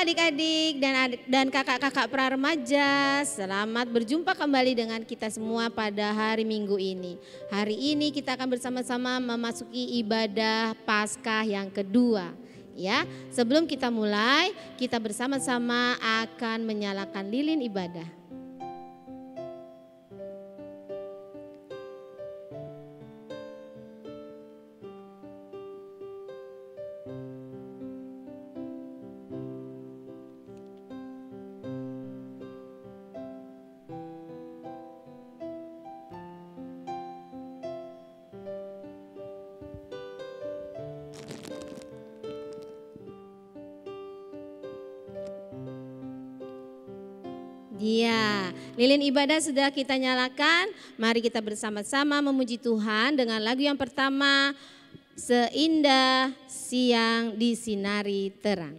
adik-adik dan kakak-kakak praremaja, selamat berjumpa kembali dengan kita semua pada hari Minggu ini. Hari ini kita akan bersama-sama memasuki ibadah Paskah yang kedua. Ya, sebelum kita mulai, kita bersama-sama akan menyalakan lilin ibadah. Ya, lilin ibadah sudah kita nyalakan. Mari kita bersama-sama memuji Tuhan dengan lagu yang pertama, Seindah Siang Disinari Terang.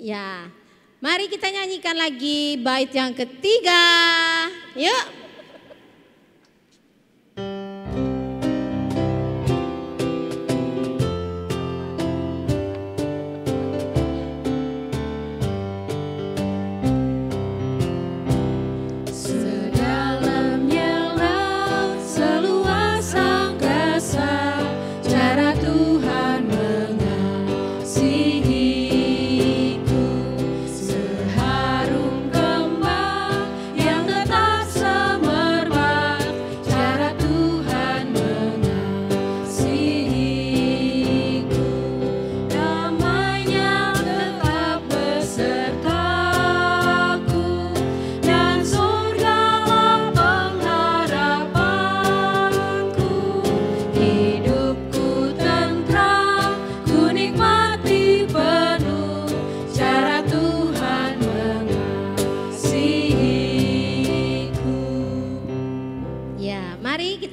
Ya, mari kita nyanyikan lagi bait yang ketiga. Yuk.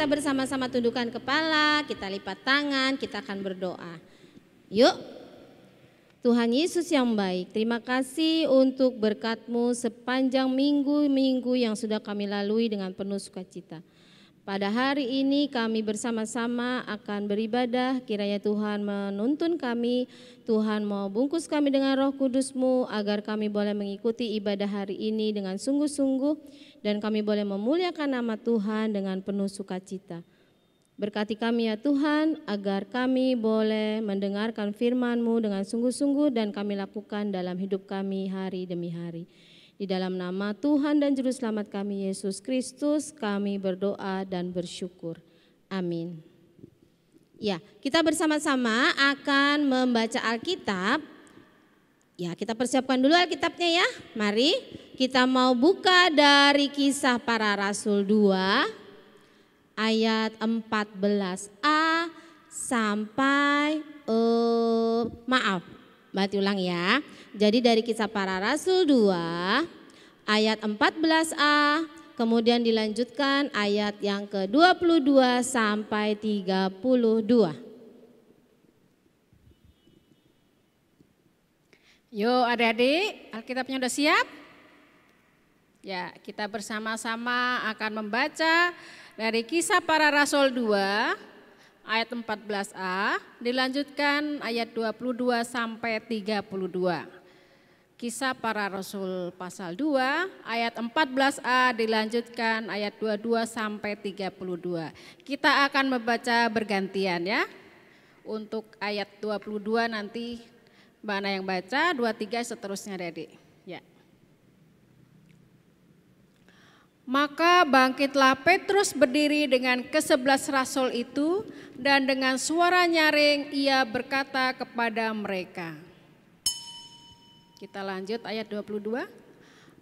Bersama-sama tundukkan kepala, kita lipat tangan, kita akan berdoa. Yuk. Tuhan Yesus yang baik, terima kasih untuk berkat-Mu sepanjang minggu-minggu yang sudah kami lalui dengan penuh sukacita. Pada hari ini kami bersama-sama akan beribadah, kiranya Tuhan menuntun kami, Tuhan mau bungkus kami dengan Roh Kudus-Mu agar kami boleh mengikuti ibadah hari ini dengan sungguh-sungguh dan kami boleh memuliakan nama Tuhan dengan penuh sukacita. Berkati kami ya Tuhan agar kami boleh mendengarkan firman-Mu dengan sungguh-sungguh dan kami lakukan dalam hidup kami hari demi hari. Di dalam nama Tuhan dan Juru Selamat kami Yesus Kristus kami berdoa dan bersyukur. Amin. Ya, kita bersama-sama akan membaca Alkitab. Ya, kita persiapkan dulu Alkitabnya ya. Mari kita mau buka dari Kisah Para Rasul 2 ayat 14a sampai berarti ulang ya. Jadi dari Kisah Para Rasul 2 ayat 14a kemudian dilanjutkan ayat yang ke-22 sampai 32. Yuk adik-adik, Alkitabnya udah siap? Ya, kita bersama-sama akan membaca dari Kisah Para Rasul 2 ayat 14a, dilanjutkan ayat 22 sampai 32. Kisah Para Rasul pasal 2 ayat 14a dilanjutkan ayat 22 sampai 32. Kita akan membaca bergantian ya. Untuk ayat 22 nanti mana yang baca, 23 seterusnya Adik. Ya. Maka bangkitlah Petrus berdiri dengan ke-11 rasul itu, dan dengan suara nyaring ia berkata kepada mereka. Kita lanjut ayat 22.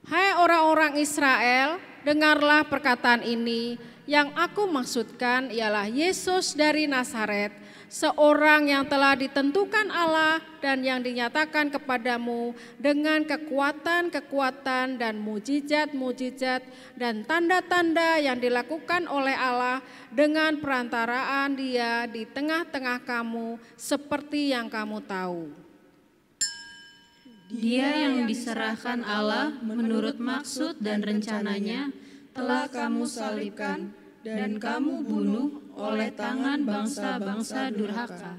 Hai orang-orang Israel, dengarlah perkataan ini. Yang aku maksudkan ialah Yesus dari Nazaret, seorang yang telah ditentukan Allah dan yang dinyatakan kepadamu dengan kekuatan-kekuatan dan mujizat-mujizat dan tanda-tanda yang dilakukan oleh Allah dengan perantaraan Dia di tengah-tengah kamu, seperti yang kamu tahu. Dia yang diserahkan Allah menurut maksud dan rencananya telah kamu salibkan dan kamu bunuh oleh tangan bangsa-bangsa durhaka.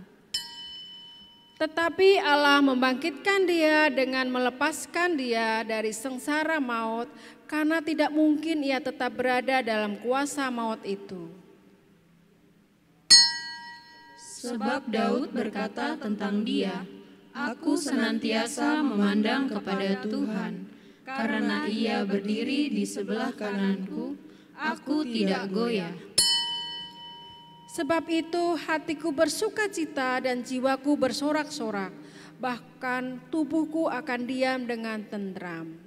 Tetapi Allah membangkitkan Dia dengan melepaskan Dia dari sengsara maut, karena tidak mungkin Ia tetap berada dalam kuasa maut itu. Sebab Daud berkata tentang Dia, aku senantiasa memandang kepada Tuhan, karena Ia berdiri di sebelah kananku, aku tidak goyah. Sebab itu hatiku bersukacita dan jiwaku bersorak-sorak, bahkan tubuhku akan diam dengan tentram.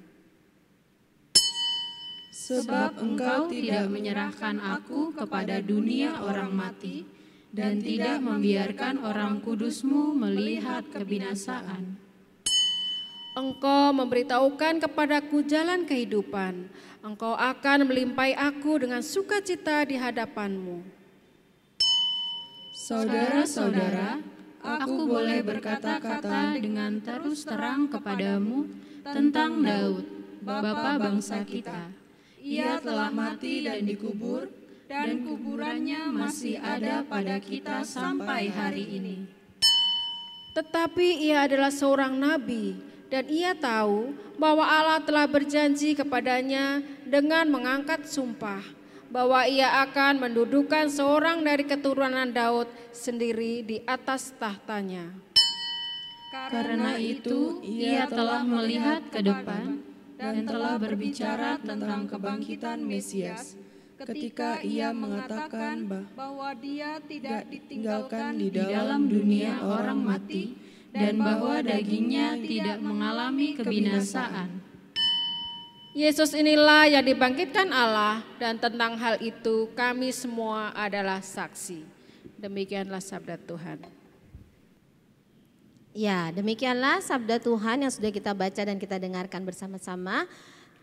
Sebab Engkau tidak menyerahkan aku kepada dunia orang mati, dan tidak membiarkan orang kudus-Mu melihat kebinasaan. Engkau memberitahukan kepadaku jalan kehidupan. Engkau akan melimpahi aku dengan sukacita di hadapan-Mu. Saudara-saudara, aku boleh berkata-kata dengan terus terang kepadamu tentang Daud, bapa bangsa kita. Ia telah mati dan dikubur, dan kuburannya masih ada pada kita sampai hari ini. Tetapi ia adalah seorang nabi, dan ia tahu bahwa Allah telah berjanji kepadanya dengan mengangkat sumpah bahwa ia akan mendudukan seorang dari keturunan Daud sendiri di atas tahtanya. Karena itu ia telah melihat ke depan dan telah berbicara tentang kebangkitan Mesias, ketika ia mengatakan bahwa Dia tidak ditinggalkan di dalam dunia orang mati, dan bahwa dagingnya tidak mengalami kebinasaan. Yesus inilah yang dibangkitkan Allah, dan tentang hal itu kami semua adalah saksi. Demikianlah sabda Tuhan. Ya, demikianlah sabda Tuhan yang sudah kita baca dan kita dengarkan bersama-sama.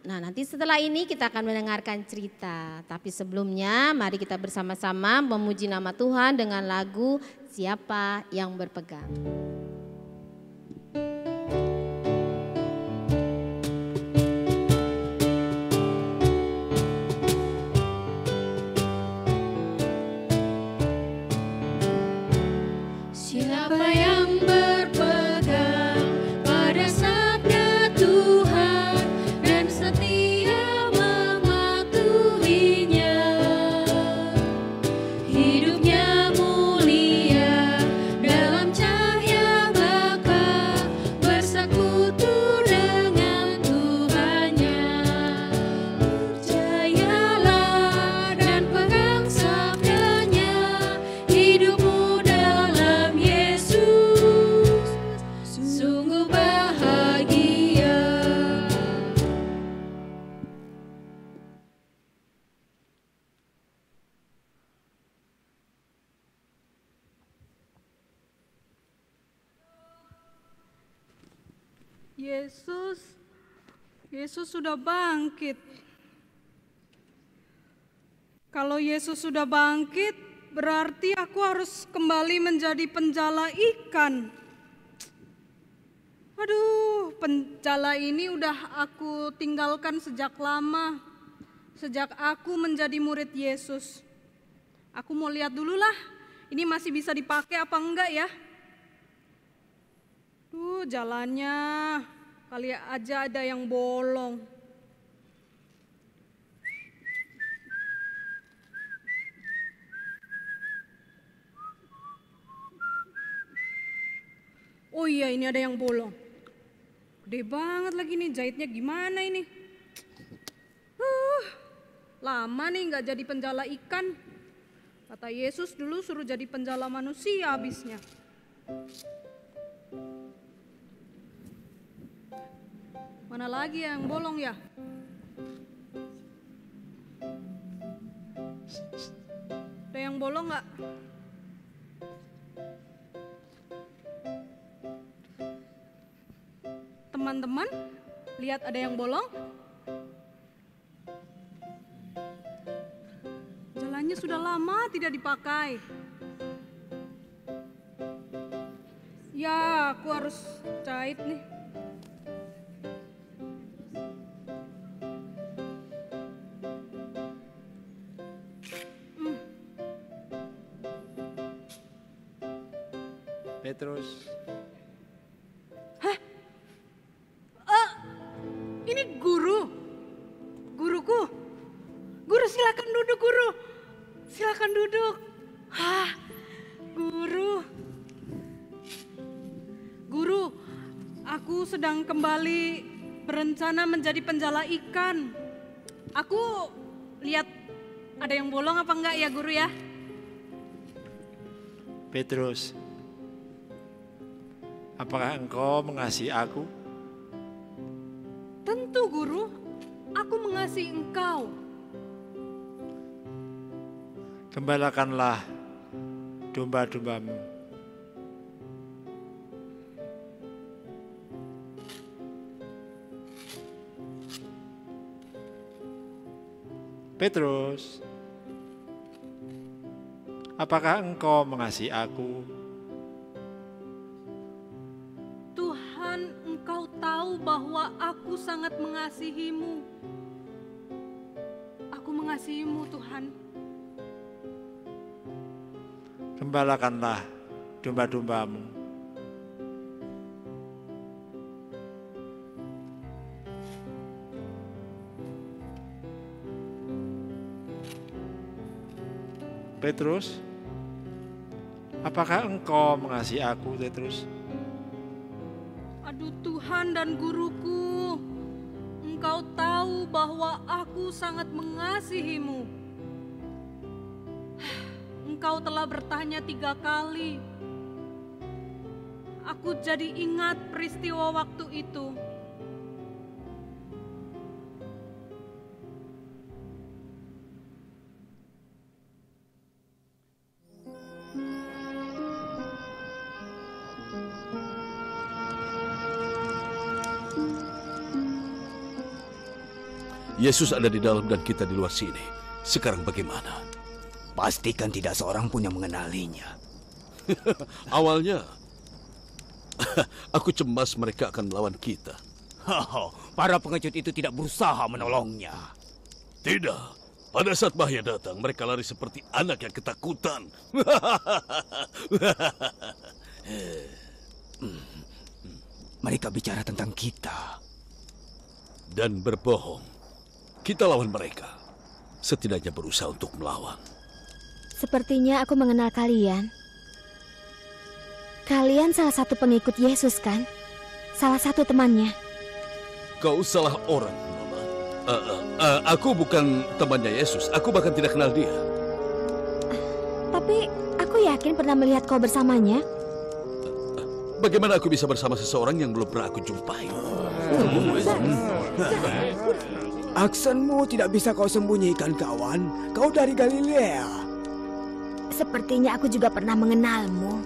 Nah, nanti setelah ini kita akan mendengarkan cerita. Tapi sebelumnya mari kita bersama-sama memuji nama Tuhan dengan lagu Siapa yang Berpegang. Siapa yang berpegang pada sabda Tuhan dan setia mematuhinya, hidupnya mulia dalam cahaya bakal bersekutu dengan Tuhannya. Percayalah dan pegang sabdanya, hidupmu dalam Yesus sungguh bahagia. Yesus sudah bangkit. Kalau Yesus sudah bangkit, berarti aku harus kembali menjadi penjala ikan. Aduh, penjala ini udah aku tinggalkan sejak lama. Sejak aku menjadi murid Yesus. Aku mau lihat dulu lah, ini masih bisa dipakai apa enggak ya. Jalannya kali aja ada yang bolong. Oh iya, ini ada yang bolong. Gede banget lagi nih, jahitnya gimana ini? Lama nih nggak jadi penjala ikan. Kata Yesus dulu suruh jadi penjala manusia habisnya. Mana lagi yang bolong ya? Ada yang bolong nggak? Teman-teman, lihat ada yang bolong? Jalannya sudah lama tidak dipakai. Ya, aku harus jahit nih. Petrus. Ini guruku. Guru silakan duduk guru. Silakan duduk. Guru, aku sedang kembali berencana menjadi penjala ikan. Aku lihat ada yang bolong apa enggak ya guru ya? Petrus, apakah engkau mengasihi aku? Tentu guru, aku mengasihi engkau. Gembalakanlah domba-dombamu. Petrus, apakah engkau mengasihi aku? Tuhan, engkau tahu bahwa aku sangat mengasihimu. Aku mengasihimu Tuhan. Gembalakanlah domba-dombamu. Petrus, apakah engkau mengasihi aku, Petrus? Aduh Tuhan dan guruku, engkau tahu bahwa aku sangat mengasihimu. Engkau telah bertanya 3 kali. Aku jadi ingat peristiwa waktu itu. Yesus ada di dalam dan kita di luar sini. Sekarang bagaimana? Pastikan tidak seorang pun yang mengenalinya. Awalnya, aku cemas mereka akan melawan kita. Para pengecut itu tidak berusaha menolongnya. Tidak. Pada saat bahaya datang, mereka lari seperti anak yang ketakutan. Mereka bicara tentang kita. Dan berbohong. Kita lawan mereka. Setidaknya berusaha untuk melawan. Sepertinya aku mengenal kalian. Kalian salah satu pengikut Yesus, kan? Salah satu temannya. Kau salah orang, Nona. Aku bukan temannya Yesus. Aku bahkan tidak kenal dia. Tapi aku yakin pernah melihat kau bersamanya. Bagaimana aku bisa bersama seseorang yang belum pernah aku jumpai? Aksenmu tidak bisa kau sembunyikan, kawan. Kau dari Galilea. Sepertinya aku juga pernah mengenalmu.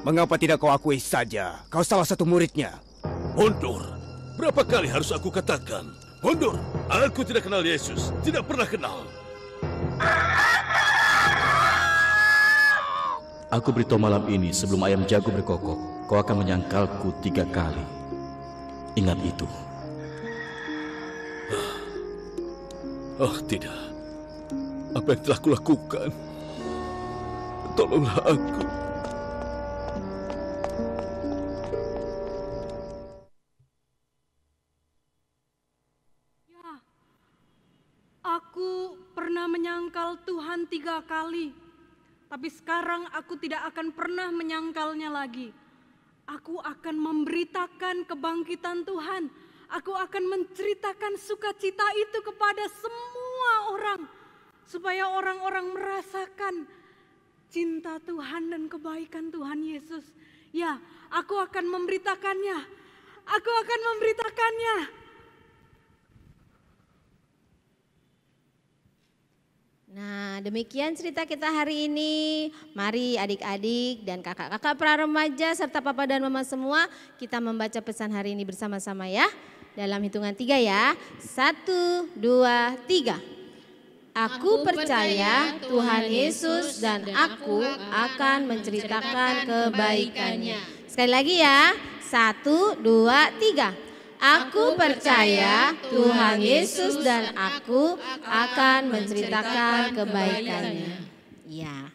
Mengapa tidak kau akui saja? Kau salah satu muridnya. Mundur. Berapa kali harus aku katakan? Mundur. Aku tidak kenal Yesus. Tidak pernah kenal. Aku beritahu malam ini sebelum ayam jago berkokok, kau akan menyangkalku 3 kali. Ingat itu. Oh tidak. Apa yang telah kulakukan? Tolonglah aku. menyangkal Tuhan 3 kali. Tapi sekarang aku tidak akan pernah menyangkalnya lagi. Aku akan memberitakan kebangkitan Tuhan. Aku akan menceritakan sukacita itu kepada semua orang. Supaya orang-orang merasakan cinta Tuhan dan kebaikan Tuhan Yesus. Ya, aku akan memberitakannya. Aku akan memberitakannya. Nah, demikian cerita kita hari ini. Mari adik-adik dan kakak-kakak pra-remaja serta papa dan mama semua, kita membaca pesan hari ini bersama-sama ya. Dalam hitungan 3 ya. 1, 2, 3. Aku percaya Tuhan Yesus dan aku akan menceritakan kebaikannya. Sekali lagi ya. 1, 2, 3. Aku percaya Tuhan Yesus dan aku akan menceritakan kebaikannya. Ya.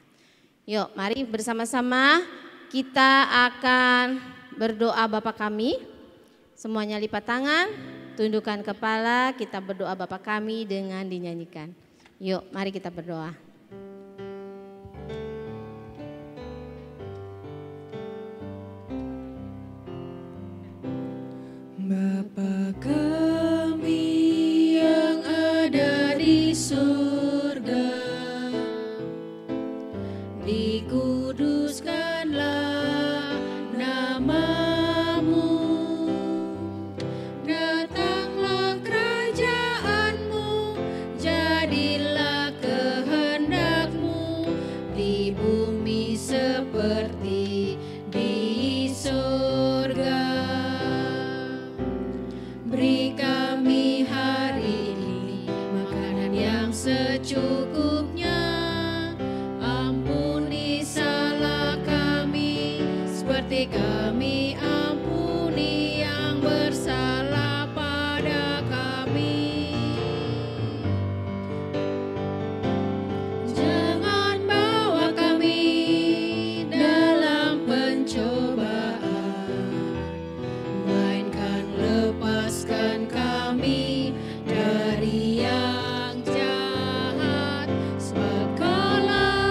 Yuk, mari bersama-sama kita akan berdoa Bapa kami. Semuanya lipat tangan, tundukkan kepala, kita berdoa Bapa kami dengan dinyanyikan. Yuk, mari kita berdoa. Bapa kami yang ada di surga, dikuduskanlah nama-Mu, datanglah kerajaan-Mu, jadilah kehendak-Mu di bumi seperti di surga. Beri kami hari ini makanan yang secukupnya. Ampuni salah kami seperti kami ampuni yang bersalah pada kami. Jangan bawa kami dalam pencobaan, melainkan lepaskan kami dari yang jahat. Sebab Kaulah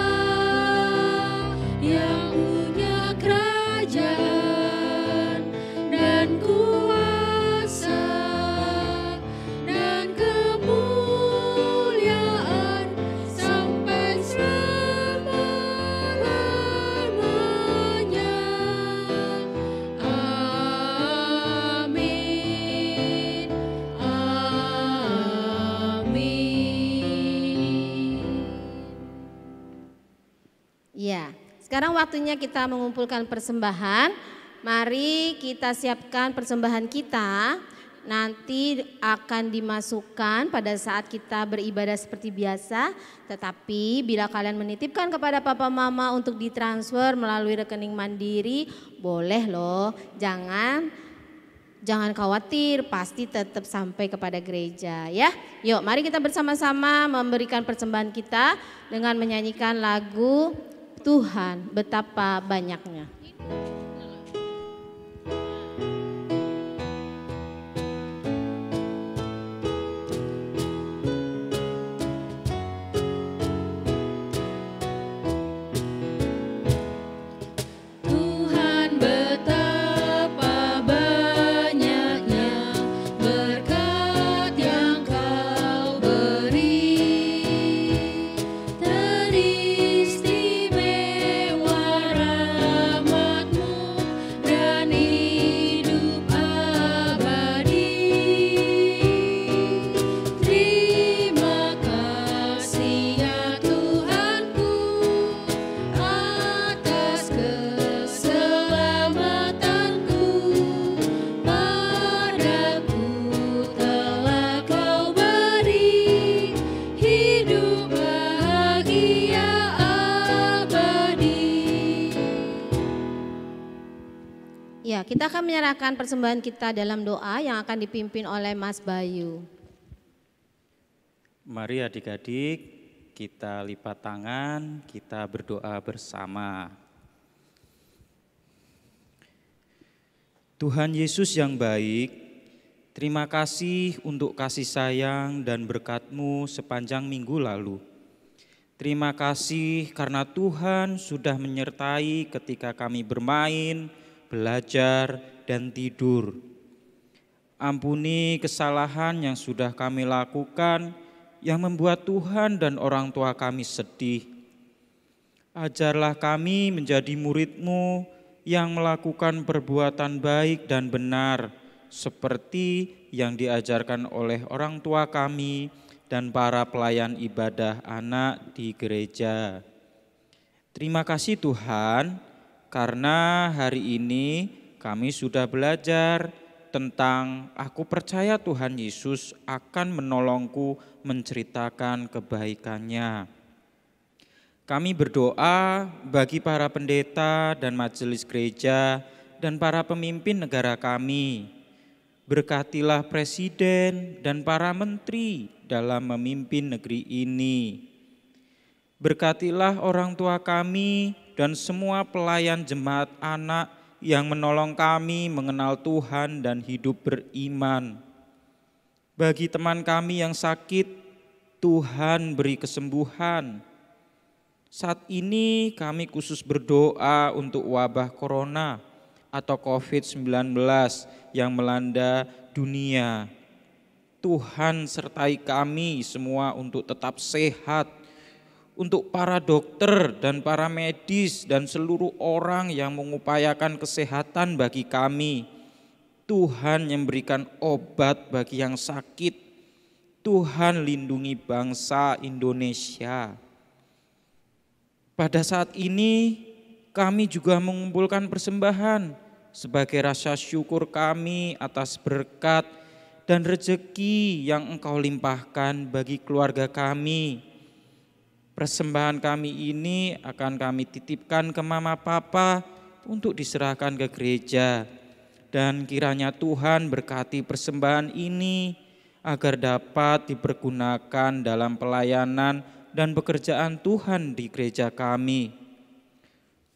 yang punya kerajaan dan kuasa dan kemuliaan sampai selama-lamanya. Amin. Amin. Ya, sekarang waktunya kita mengumpulkan persembahan. Mari kita siapkan persembahan kita. Nanti akan dimasukkan pada saat kita beribadah seperti biasa. Tetapi bila kalian menitipkan kepada papa mama untuk ditransfer melalui rekening mandiri, boleh loh. Jangan khawatir, pasti tetap sampai kepada gereja ya. Yuk, mari kita bersama-sama memberikan persembahan kita dengan menyanyikan lagu Tuhan Betapa Banyaknya. Tuhan betapa banyaknya berkat yang Kau beri, teristimewa rahmat-Mu dan hidup abadi. Terima kasih ya Tuhanku atas keselamatanku. Padaku telah Kau beri hidup bahagia abadi. Ya, kita akan menyerahkan persembahan kita dalam doa yang akan dipimpin oleh Mas Bayu. Mari adik-adik, kita lipat tangan, kita berdoa bersama. Tuhan Yesus yang baik, terima kasih untuk kasih sayang dan berkat-Mu sepanjang minggu lalu. Terima kasih karena Tuhan sudah menyertai ketika kami bermain, belajar, dan tidur. Ampuni kesalahan yang sudah kami lakukan yang membuat Tuhan dan orang tua kami sedih. Ajarlah kami menjadi murid-Mu yang melakukan perbuatan baik dan benar, seperti yang diajarkan oleh orang tua kami dan para pelayan ibadah anak di gereja. Terima kasih Tuhan, karena hari ini kami sudah belajar tentang aku percaya Tuhan Yesus akan menolongku menceritakan kebaikannya. Kami berdoa bagi para pendeta dan majelis gereja dan para pemimpin negara kami. Berkatilah presiden dan para menteri dalam memimpin negeri ini. Berkatilah orang tua kami dan semua pelayan jemaat anak yang menolong kami mengenal Tuhan dan hidup beriman. Bagi teman kami yang sakit, Tuhan beri kesembuhan. Saat ini kami khusus berdoa untuk wabah corona atau COVID-19 yang melanda dunia. Tuhan sertai kami semua untuk tetap sehat, untuk para dokter dan para medis dan seluruh orang yang mengupayakan kesehatan bagi kami. Tuhan yang memberikan obat bagi yang sakit. Tuhan lindungi bangsa Indonesia. Pada saat ini kami juga mengumpulkan persembahan sebagai rasa syukur kami atas berkat dan rezeki yang Engkau limpahkan bagi keluarga kami. Persembahan kami ini akan kami titipkan ke Mama Papa untuk diserahkan ke gereja. Dan kiranya Tuhan berkati persembahan ini agar dapat dipergunakan dalam pelayanan dan pekerjaan Tuhan di gereja kami.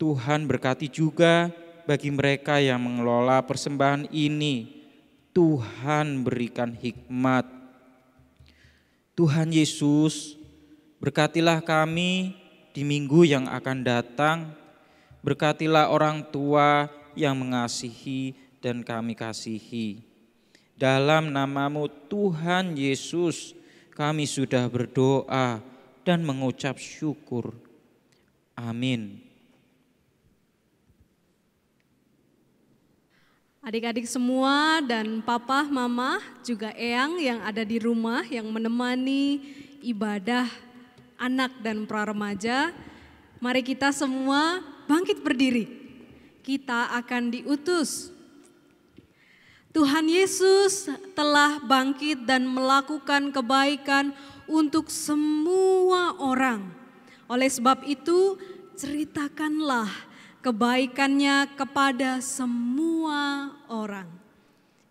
Tuhan berkati juga bagi mereka yang mengelola persembahan ini. Tuhan berikan hikmat. Tuhan Yesus, berkatilah kami di minggu yang akan datang. Berkatilah orang tua yang mengasihi dan kami kasihi. Dalam nama-Mu Tuhan Yesus, kami sudah berdoa dan mengucap syukur. Amin. Adik-adik semua dan papa, mama, juga eyang yang ada di rumah yang menemani ibadah anak dan pra-remaja, mari kita semua bangkit berdiri. Kita akan diutus. Tuhan Yesus telah bangkit dan melakukan kebaikan untuk semua orang. Oleh sebab itu, ceritakanlah kebaikannya kepada semua orang.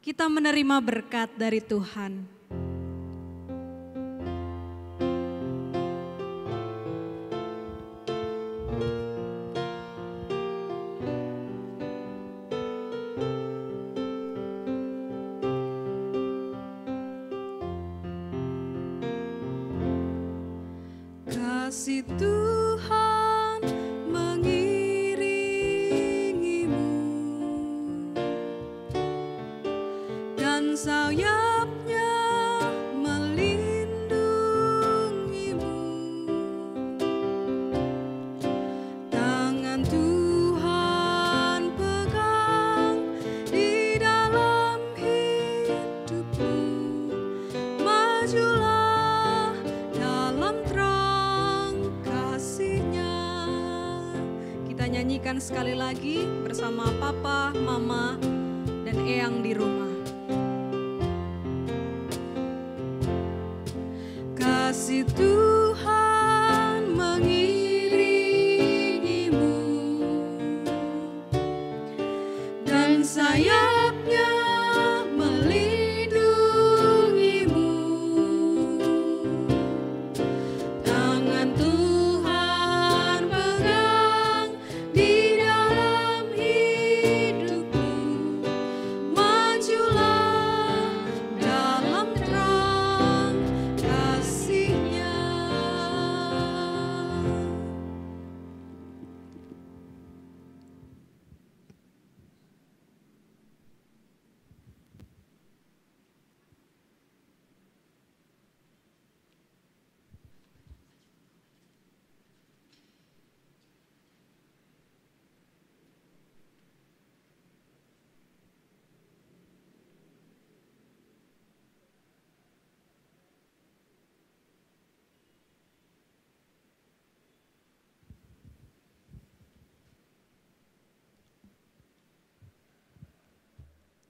Kita menerima berkat dari Tuhan. Kasih Tuhan mengiringimu dan sayapnya melindungimu. Tangan Tuhan pegang di dalam hidupmu. Majulah dalam terang kasih-Nya. Kita nyanyikan sekali lagi bersama papa, mama, dan eyang di rumah. Kasih Tuhan mengiringimu dan sayapnya melindungimu. Tangan Tuhan pegang di dalam hidupmu. Majulah dalam terang kasih-Nya.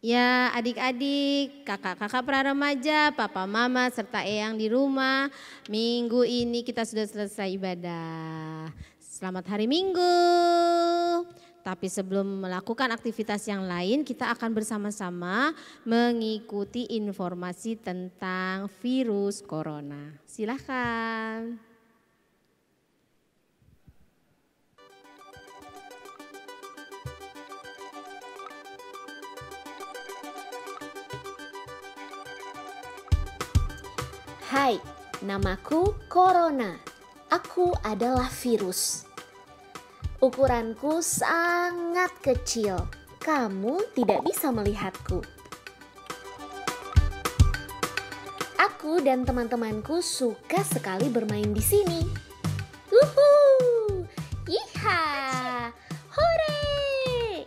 Ya adik-adik, kakak-kakak praremaja, papa mama serta eyang di rumah, minggu ini kita sudah selesai ibadah. Selamat hari Minggu. Tapi sebelum melakukan aktivitas yang lain, kita akan bersama-sama mengikuti informasi tentang virus corona. Silahkan. Hai, namaku Corona. Aku adalah virus. Ukuranku sangat kecil. Kamu tidak bisa melihatku. Aku dan teman-temanku suka sekali bermain di sini. Wuhuu! Yiha! Hore!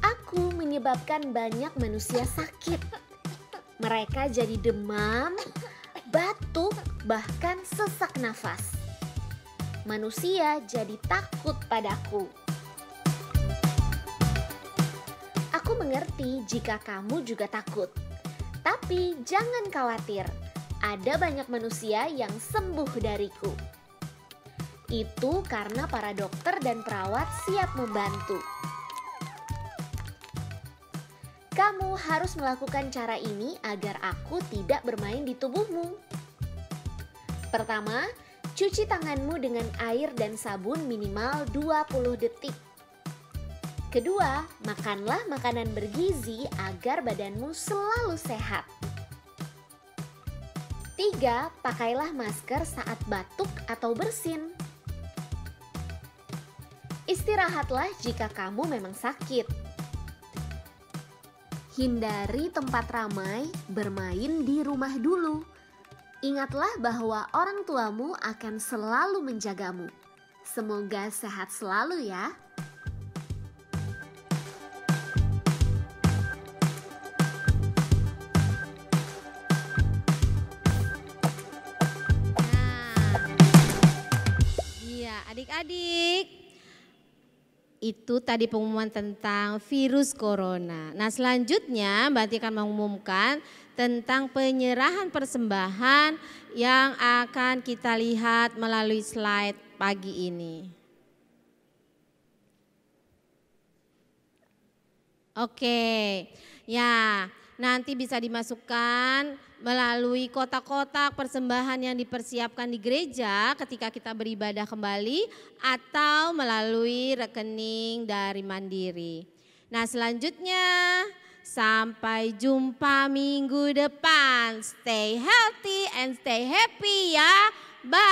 Aku menyebabkan banyak manusia sakit. Mereka jadi demam, batuk, bahkan sesak nafas. Manusia jadi takut padaku. Aku mengerti jika kamu juga takut. Tapi jangan khawatir, ada banyak manusia yang sembuh dariku. Itu karena para dokter dan perawat siap membantu. Kamu harus melakukan cara ini agar aku tidak bermain di tubuhmu. Pertama, cuci tanganmu dengan air dan sabun minimal 20 detik. Kedua, makanlah makanan bergizi agar badanmu selalu sehat. 3, pakailah masker saat batuk atau bersin. Istirahatlah jika kamu memang sakit. Hindari tempat ramai, bermain di rumah dulu. Ingatlah bahwa orang tuamu akan selalu menjagamu. Semoga sehat selalu ya. Iya, adik-adik. Itu tadi pengumuman tentang virus corona. Nah selanjutnya Mbak Ati akan mengumumkan tentang penyerahan persembahan yang akan kita lihat melalui slide pagi ini. Oke, ya nanti bisa dimasukkan melalui kotak-kotak persembahan yang dipersiapkan di gereja ketika kita beribadah kembali atau melalui rekening dari Mandiri. Nah selanjutnya sampai jumpa minggu depan. Stay healthy and stay happy ya. Bye.